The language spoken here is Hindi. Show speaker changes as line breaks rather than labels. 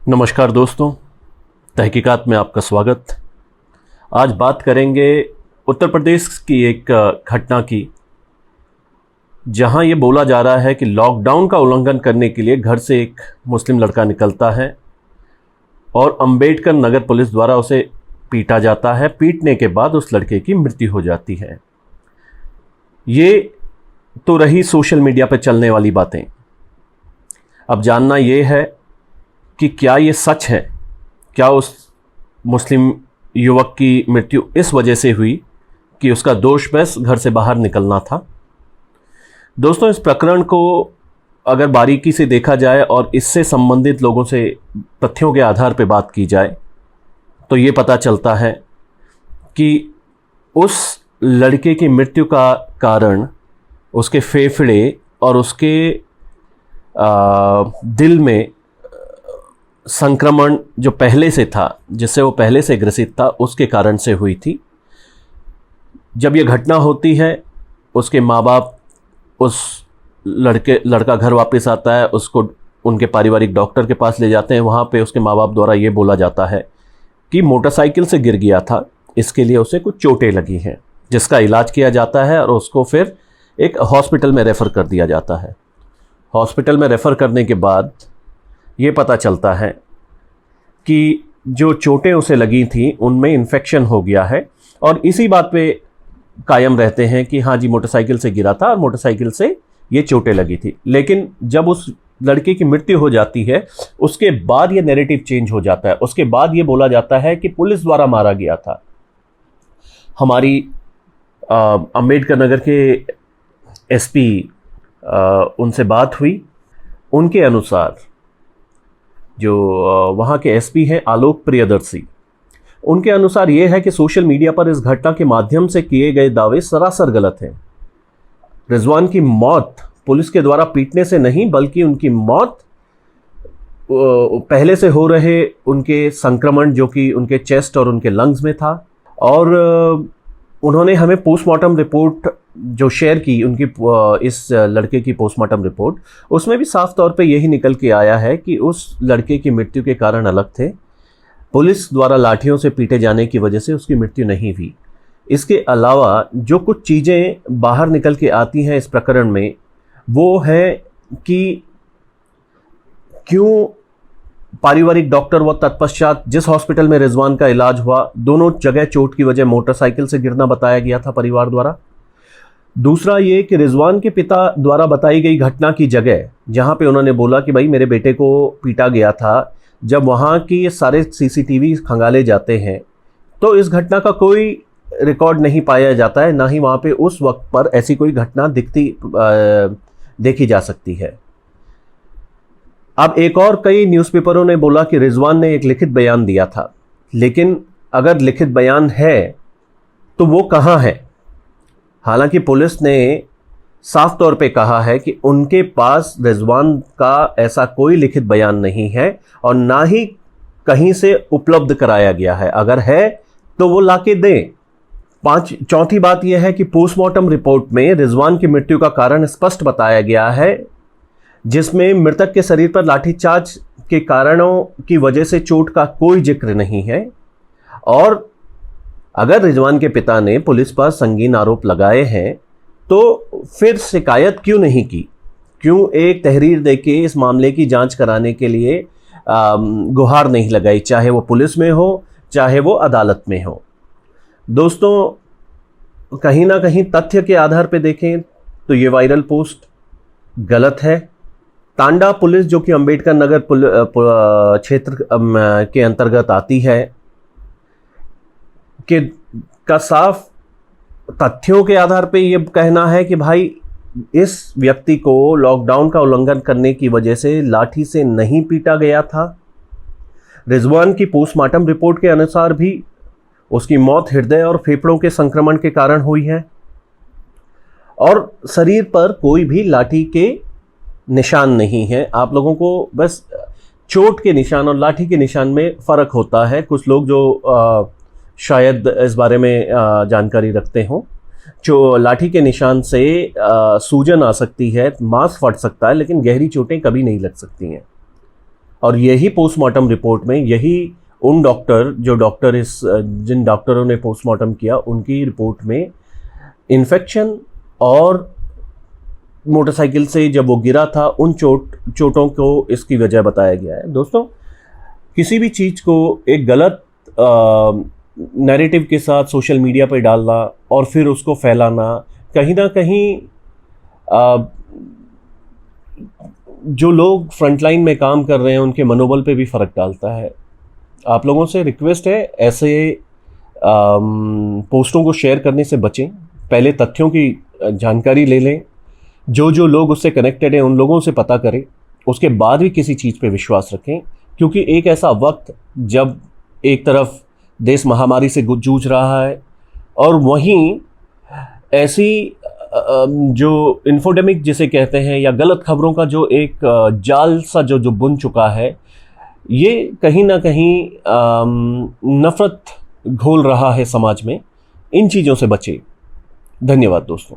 नमस्कार दोस्तों, तहकीकात में आपका स्वागत। आज बात करेंगे उत्तर प्रदेश की एक घटना की, जहां ये बोला जा रहा है कि लॉकडाउन का उल्लंघन करने के लिए घर से एक मुस्लिम लड़का निकलता है और अंबेडकर नगर पुलिस द्वारा उसे पीटा जाता है। पीटने के बाद उस लड़के की मृत्यु हो जाती है। ये तो रही सोशल मीडिया पर चलने वाली बातें। अब जानना ये है कि क्या ये सच है, क्या उस मुस्लिम युवक की मृत्यु इस वजह से हुई कि उसका दोषबश घर से बाहर निकलना था। दोस्तों, इस प्रकरण को अगर बारीकी से देखा जाए और इससे संबंधित लोगों से तथ्यों के आधार पर बात की जाए तो ये पता चलता है कि उस लड़के की मृत्यु का कारण उसके फेफड़े और उसके दिल में संक्रमण जो पहले से था, जिससे वो पहले से ग्रसित था, उसके कारण से हुई थी। जब ये घटना होती है, उसके माँ बाप उस लड़का घर वापस आता है, उसको उनके पारिवारिक डॉक्टर के पास ले जाते हैं। वहाँ पे उसके माँ बाप द्वारा ये बोला जाता है कि मोटरसाइकिल से गिर गया था, इसके लिए उसे कुछ चोटें लगी हैं, जिसका इलाज किया जाता है और उसको फिर एक हॉस्पिटल में रेफ़र कर दिया जाता है। हॉस्पिटल में रेफ़र करने के बाद ये पता चलता है कि जो चोटें उसे लगी थी उनमें इन्फेक्शन हो गया है, और इसी बात पे कायम रहते हैं कि हाँ जी, मोटरसाइकिल से गिरा था और मोटरसाइकिल से ये चोटें लगी थी। लेकिन जब उस लड़के की मृत्यु हो जाती है, उसके बाद ये नैरेटिव चेंज हो जाता है। उसके बाद ये बोला जाता है कि पुलिस द्वारा मारा गया था। हमारी अंबेडकर नगर के एसपी उनसे बात हुई। उनके अनुसार जो वहाँ के एसपी हैं आलोक प्रियदर्शी, उनके अनुसार ये है कि सोशल मीडिया पर इस घटना के माध्यम से किए गए दावे सरासर गलत हैं। रिजवान की मौत पुलिस के द्वारा पीटने से नहीं, बल्कि उनकी मौत पहले से हो रहे उनके संक्रमण जो कि उनके चेस्ट और उनके लंग्स में था। और उन्होंने हमें पोस्टमार्टम रिपोर्ट जो शेयर की, उनकी इस लड़के की पोस्टमार्टम रिपोर्ट, उसमें भी साफ तौर पे यही निकल के आया है कि उस लड़के की मृत्यु के कारण अलग थे। पुलिस द्वारा लाठियों से पीटे जाने की वजह से उसकी मृत्यु नहीं हुई। इसके अलावा जो कुछ चीज़ें बाहर निकल के आती हैं इस प्रकरण में, वो है कि क्यों पारिवारिक डॉक्टर व तत्पश्चात जिस हॉस्पिटल में रिजवान का इलाज हुआ, दोनों जगह चोट की वजह मोटरसाइकिल से गिरना बताया गया था परिवार द्वारा। दूसरा ये कि रिजवान के पिता द्वारा बताई गई घटना की जगह, जहां पे उन्होंने बोला कि भाई मेरे बेटे को पीटा गया था, जब वहां की सारे सीसीटीवी खंगाले जाते हैं तो इस घटना का कोई रिकॉर्ड नहीं पाया जाता है, ना ही वहां पे उस वक्त पर ऐसी कोई घटना देखी जा सकती है। अब एक और कई न्यूज़पेपरों ने बोला कि रिजवान ने एक लिखित बयान दिया था, लेकिन अगर लिखित बयान है तो वो कहाँ है? हालांकि पुलिस ने साफ तौर पे कहा है कि उनके पास रिजवान का ऐसा कोई लिखित बयान नहीं है और ना ही कहीं से उपलब्ध कराया गया है। अगर है तो वो लाके दें। चौथी बात यह है कि पोस्टमार्टम रिपोर्ट में रिजवान की मृत्यु का कारण स्पष्ट बताया गया है, जिसमें मृतक के शरीर पर लाठीचार्ज के कारणों की वजह से चोट का कोई जिक्र नहीं है। और अगर रिजवान के पिता ने पुलिस पर संगीन आरोप लगाए हैं तो फिर शिकायत क्यों नहीं की? क्यों एक तहरीर देके इस मामले की जांच कराने के लिए गुहार नहीं लगाई, चाहे वो पुलिस में हो चाहे वो अदालत में हो? दोस्तों, कहीं ना कहीं तथ्य के आधार पर देखें तो ये वायरल पोस्ट गलत है। तांडा पुलिस, जो कि अंबेडकर नगर क्षेत्र के अंतर्गत आती है, का साफ तथ्यों के आधार पे ये कहना है कि भाई इस व्यक्ति को लॉकडाउन का उल्लंघन करने की वजह से लाठी से नहीं पीटा गया था। रिजवान की पोस्टमार्टम रिपोर्ट के अनुसार भी उसकी मौत हृदय और फेफड़ों के संक्रमण के कारण हुई है और शरीर पर कोई भी लाठी के निशान नहीं है। आप लोगों को बस चोट के निशान और लाठी के निशान में फ़र्क होता है। कुछ लोग जो शायद इस बारे में जानकारी रखते हों, जो लाठी के निशान से सूजन आ सकती है, मांस फट सकता है, लेकिन गहरी चोटें कभी नहीं लग सकती हैं। और यही पोस्टमार्टम रिपोर्ट में, यही उन जिन डॉक्टरों ने पोस्टमार्टम किया उनकी रिपोर्ट में इन्फेक्शन और मोटरसाइकिल से जब वो गिरा था उन चोटों को इसकी वजह बताया गया है। दोस्तों, किसी भी चीज़ को एक गलत नैरेटिव के साथ सोशल मीडिया पर डालना और फिर उसको फैलाना कहीं ना कहीं जो लोग फ्रंटलाइन में काम कर रहे हैं उनके मनोबल पे भी फ़र्क डालता है। आप लोगों से रिक्वेस्ट है, ऐसे पोस्टों को शेयर करने से बचें। पहले तथ्यों की जानकारी ले लें, जो लोग उससे कनेक्टेड हैं उन लोगों से पता करें, उसके बाद भी किसी चीज़ पे विश्वास रखें। क्योंकि एक ऐसा वक्त जब एक तरफ देश महामारी से जूझ रहा है और वहीं ऐसी जो इन्फोडेमिक जिसे कहते हैं या गलत खबरों का जो एक जाल सा जो बुन चुका है, ये कहीं ना कहीं नफरत घोल रहा है समाज में। इन चीज़ों से बचे। धन्यवाद दोस्तों।